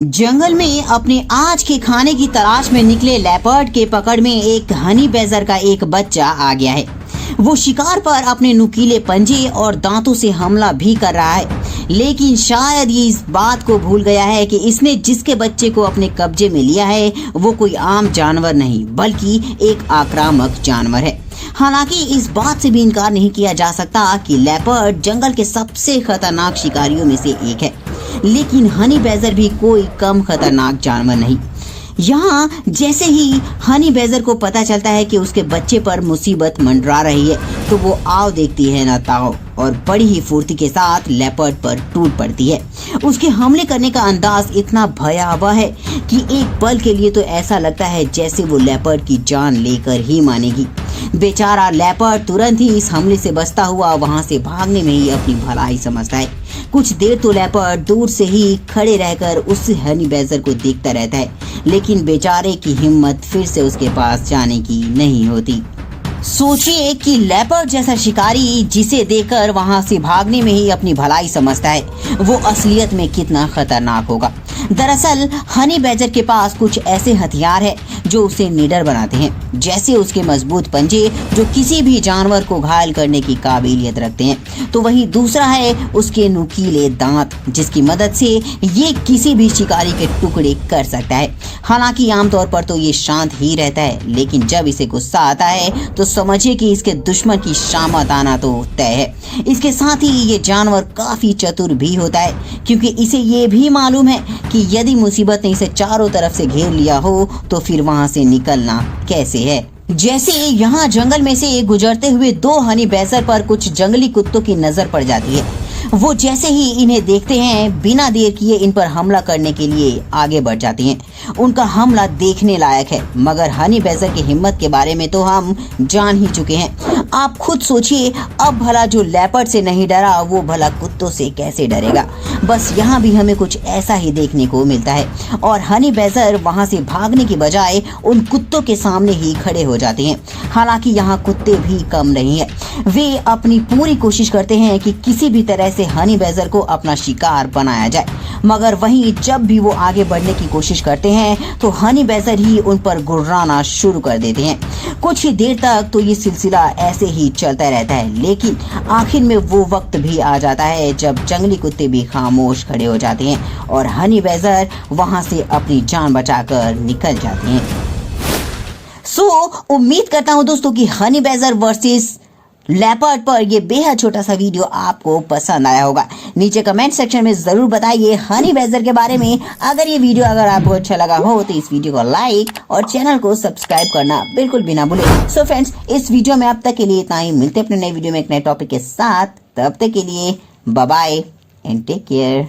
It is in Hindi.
जंगल में अपने आज के खाने की तलाश में निकले लेपर्ड के पकड़ में एक हनी बैजर का एक बच्चा आ गया है। वो शिकार पर अपने नुकीले पंजे और दांतों से हमला भी कर रहा है, लेकिन शायद ये इस बात को भूल गया है कि इसने जिसके बच्चे को अपने कब्जे में लिया है वो कोई आम जानवर नहीं बल्कि एक आक्रामक जानवर है। हालांकि इस बात से भी इनकार नहीं किया जा सकता कि लेपर्ड जंगल के सबसे खतरनाक शिकारियों में से एक है, लेकिन हनी बैजर भी कोई कम खतरनाक जानवर नहीं। यहाँ जैसे ही हनी बैजर को पता चलता है कि उसके बच्चे पर मुसीबत मंडरा रही है तो वो आओ देखती है ना ताओ और बड़ी ही फुर्ती के साथ लेपर्ड पर टूट पड़ती है। उसके हमले करने का अंदाज इतना भयावह है कि एक पल के लिए तो ऐसा लगता है जैसे वो लेपर्ड की जान लेकर ही मानेगी। बेचारा लेपर्ड तुरंत ही इस हमले से बचता हुआ वहां से भागने में ही अपनी भलाई समझता है। कुछ देर तो लेपर्ड दूर से ही खड़े रहकर उस हनी बैजर को देखता रहता है, लेकिन बेचारे की हिम्मत फिर से उसके पास जाने की नहीं होती। सोचिए कि लेपर्ड जैसा शिकारी जिसे देखकर वहां से भागने में ही अपनी भलाई समझता है, वो असलियत में कितना खतरनाक होगा। दरअसल हनी बैजर के पास कुछ ऐसे हथियार है जो उसे निडर बनाते हैं, जैसे उसके मजबूत पंजे जो किसी भी जानवर को घायल करने की काबिलियत रखते हैं, तो वहीं दूसरा है उसके नुकीले दांत जिसकी मदद से ये किसी भी शिकारी के टुकड़े कर सकता है। हालांकि आमतौर पर तो ये शांत ही रहता है, लेकिन जब इसे गुस्सा आता है तो समझिए कि इसके दुश्मन की शामत आना तो तय है। इसके साथ ही ये जानवर काफी चतुर भी होता है, क्योंकि इसे ये भी मालूम है कि यदि मुसीबत ने इसे चारों तरफ से घेर लिया हो तो फिर वहां से निकलना कैसे है। जैसे यहाँ जंगल में से गुजरते हुए दो हनी बैजर पर कुछ जंगली कुत्तों की नजर पड़ जाती है। वो जैसे ही इन्हें देखते हैं बिना देर किए इन पर हमला करने के लिए आगे बढ़ जाते हैं। उनका हमला देखने लायक है, मगर हनी बैजर की हिम्मत के बारे में तो हम जान ही चुके हैं। आप खुद सोचिए, अब भला जो लेपर्ड से नहीं डरा वो भला कुत्तों से कैसे डरेगा। बस यहाँ भी हमें कुछ ऐसा ही देखने को मिलता है और हनी बैजर वहाँ से भागने की बजाय उन कुत्तों के सामने ही खड़े हो जाते हैं। हालांकि यहाँ कुत्ते भी कम नहीं है, वे अपनी पूरी कोशिश करते हैं कि किसी भी तरह से हनी बैजर को अपना शिकार बनाया जाए, मगर वहीं जब भी वो आगे बढ़ने की कोशिश करते हैं तो हनी बैजर ही उन पर गुर्राना शुरू कर देते हैं। कुछ ही देर तक तो ये सिलसिला ऐसे ही चलता रहता है, लेकिन आखिर में वो वक्त भी आ जाता है जब जंगली कुत्ते भी खामोश खड़े हो जाते हैं और हनी बैजर वहां से अपनी जान बचाकर निकल जाते हैं। उम्मीद करता हूं दोस्तों कि हनी बैजर वर्सेस लेपर्ड पर ये बेहद छोटा सा वीडियो आपको पसंद आया होगा। नीचे कमेंट सेक्शन में जरूर बताइए हनी बैजर के बारे में। अगर ये वीडियो आपको अच्छा लगा हो तो इस वीडियो को लाइक और चैनल को सब्सक्राइब करना बिल्कुल भी ना भूलें। सो फ्रेंड्स, इस वीडियो में अब तक के लिए इतना ही। मिलते हैं अपने नए वीडियो में एक नए टॉपिक के साथ। तब तक के लिए bye bye and take care.